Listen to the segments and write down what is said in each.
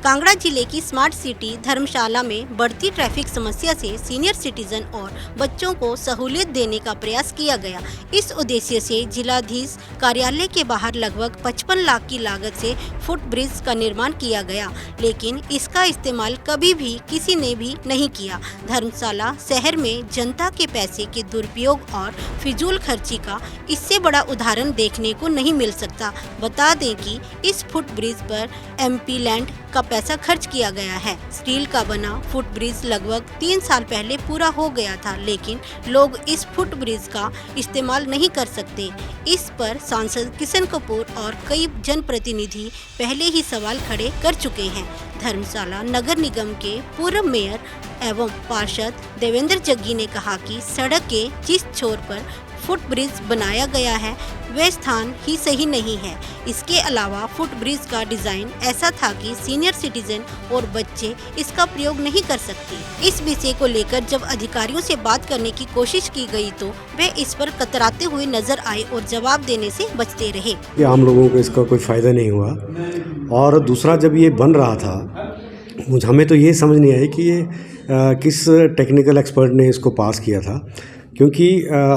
कांगड़ा जिले की smart city धर्मशाला में बढ़ती ट्रैफिक समस्या से सीनियर सिटीजन और बच्चों को सहूलियत देने का प्रयास किया गया। इस उद्देश्य से जिलाधीश कार्यालय के बाहर लगभग 55 लाख की लागत से फुट ब्रिज का निर्माण किया गया, लेकिन इसका इस्तेमाल कभी भी किसी ने भी नहीं किया। धर्मशाला शहर में जनता के पैसे के दुरुपयोग और फिजूल खर्ची का इससे बड़ा उदाहरण देखने को नहीं मिल सकता। बता दें कि इस फुट ब्रिज पर MP लैंड का पैसा खर्च किया गया है। स्टील का बना फुट ब्रिज लगभग 3 साल पहले पूरा हो गया था, लेकिन लोग इस फुट ब्रिज का इस्तेमाल नहीं कर सकते। इस पर सांसद किशन कपूर और कई जनप्रतिनिधि पहले ही सवाल खड़े कर चुके हैं। धर्मशाला नगर निगम के पूर्व मेयर एवं पार्षद देवेंद्र जग्गी ने कहा कि सड़क के जिस छोर पर फुट ब्रिज बनाया गया है वह स्थान ही सही नहीं है। इसके अलावा फुट ब्रिज का डिजाइन ऐसा था कि सीनियर सिटीजन और बच्चे इसका प्रयोग नहीं कर सकते। इस विषय को लेकर जब अधिकारियों से बात करने की कोशिश की गई तो वे इस पर कतराते हुए नजर आए और जवाब देने से बचते रहे। आम लोगों को इसका कोई फ़ायदा नहीं हुआ, और दूसरा जब ये बन रहा था हमें तो ये समझ नहीं आई कि ये किस टेक्निकल एक्सपर्ट ने इसको पास किया था, क्योंकि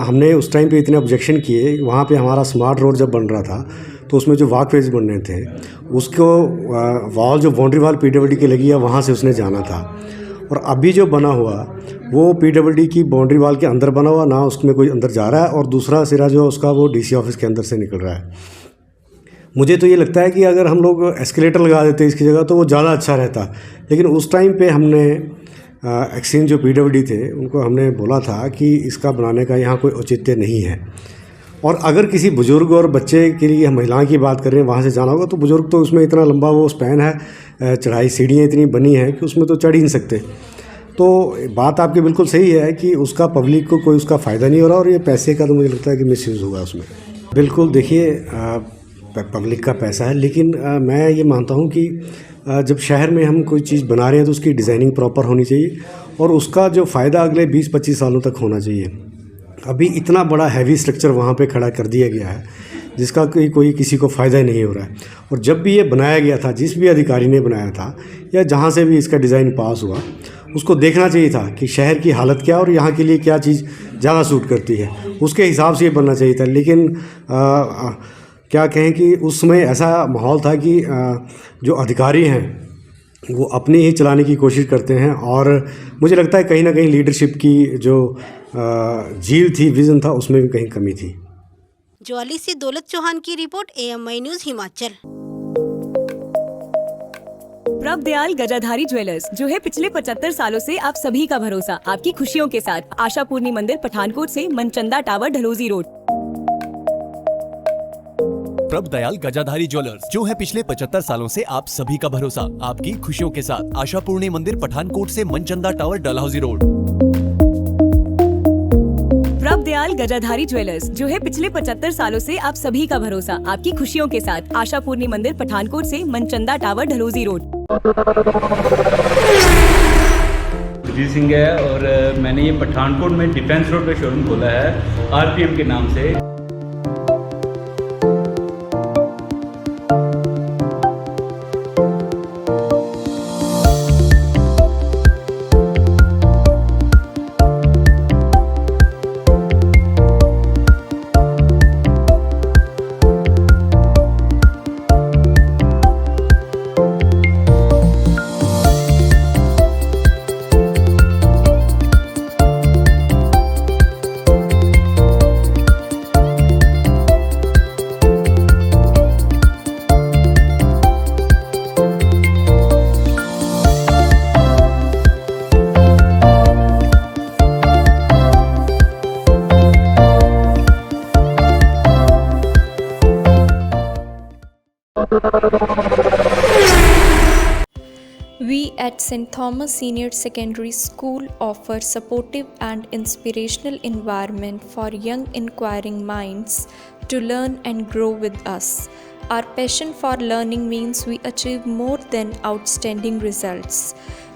हमने उस टाइम पे इतने ऑब्जेक्शन किए। वहाँ पे हमारा स्मार्ट रोड जब बन रहा था तो उसमें जो वॉकवेज बन रहे थे उसको वॉल जो बाउंड्री वॉल PWD की लगी है वहाँ से उसने जाना था, और अभी जो बना हुआ वो PWD की बाउंड्री वॉल के अंदर बना हुआ, ना उसमें कोई अंदर जा रहा है, और दूसरा सिरा जो उसका वो DC ऑफिस के अंदर से निकल रहा है। मुझे तो ये लगता है कि अगर हम लोग एस्केलेटर लगा देते इसकी जगह तो वो ज़्यादा अच्छा रहता, लेकिन उस टाइम पे हमने एक्सचेंज जो PWD थे उनको हमने बोला था कि इसका बनाने का यहाँ कोई औचित्य नहीं है। और अगर किसी बुज़ुर्ग और बच्चे के लिए महिलाओं की बात करें वहाँ से जाना होगा तो बुज़ुर्ग तो उसमें इतना लंबा वो स्पैन है, चढ़ाई सीढ़ियाँ इतनी बनी हैं कि उसमें तो चढ़ ही नहीं सकते। तो बात आपकी बिल्कुल सही है कि उसका पब्लिक को कोई उसका फ़ायदा नहीं हो रहा, और ये पैसे का तो मुझे लगता है कि मिसयूज़ होगा उसमें। बिल्कुल देखिए, पब्लिक का पैसा है, लेकिन मैं ये मानता हूँ कि जब शहर में हम कोई चीज़ बना रहे हैं तो उसकी डिज़ाइनिंग प्रॉपर होनी चाहिए और उसका जो फ़ायदा अगले 20-25 सालों तक होना चाहिए। अभी इतना बड़ा हैवी स्ट्रक्चर वहाँ पे खड़ा कर दिया गया है जिसका कोई किसी को फ़ायदा नहीं हो रहा है। और जब भी ये बनाया गया था, जिस भी अधिकारी ने बनाया था या जहाँ से भी इसका डिज़ाइन पास हुआ, उसको देखना चाहिए था कि शहर की हालत क्या और यहाँ के लिए क्या चीज़ ज़्यादा सूट करती है, उसके हिसाब से ये बनना चाहिए था। लेकिन क्या कहें कि उस समय ऐसा माहौल था कि जो अधिकारी हैं वो अपनी ही चलाने की कोशिश करते हैं, और मुझे लगता है कहीं ना कहीं लीडरशिप की जो झील थी, विज़न था, उसमें भी कहीं कमी थी। ज्वाली से दौलत चौहान की रिपोर्ट, AMI न्यूज़ हिमाचल। प्रभ दयाल गजाधारी ज्वेलर्स, जो है पिछले 75 सालों से आप सभी का भरोसा, आपकी खुशियों के साथ। आशा पूर्णी मंदिर, पठानकोट से मनचंदा टावर, ढलोजी रोड। प्रभ दयाल गजाधारी ज्वेलर्स, जो है पिछले 75 सालों से आप सभी का भरोसा, आपकी खुशियों के साथ। आशा पूर्णी मंदिर, पठानकोट से मनचंदा टावर, डलहौजी रोड। प्रभ दयाल गजाधारी ज्वेलर्स, जो है पिछले 75 सालों से आप सभी का भरोसा, आपकी खुशियों के साथ। आशा पूर्णी मंदिर, पठानकोट से मनचंदा टावर, ढलोजी रोड। सुजीत सिंह है और मैंने ये पठानकोट में डिफेंस रोड पे शोरूम खोला है RPM के नाम से। We at St. Thomas Senior Secondary School offer supportive and inspirational environment for young inquiring minds to learn and grow with us. Our passion for learning means we achieve more than outstanding results.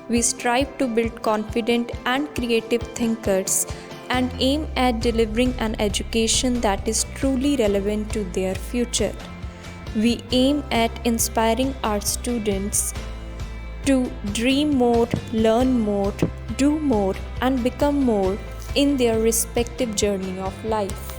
We strive to build confident and creative thinkers and aim at delivering an education that is truly relevant to their future. We aim at inspiring our students to dream more, learn more, do more, and become more in their respective journey of life.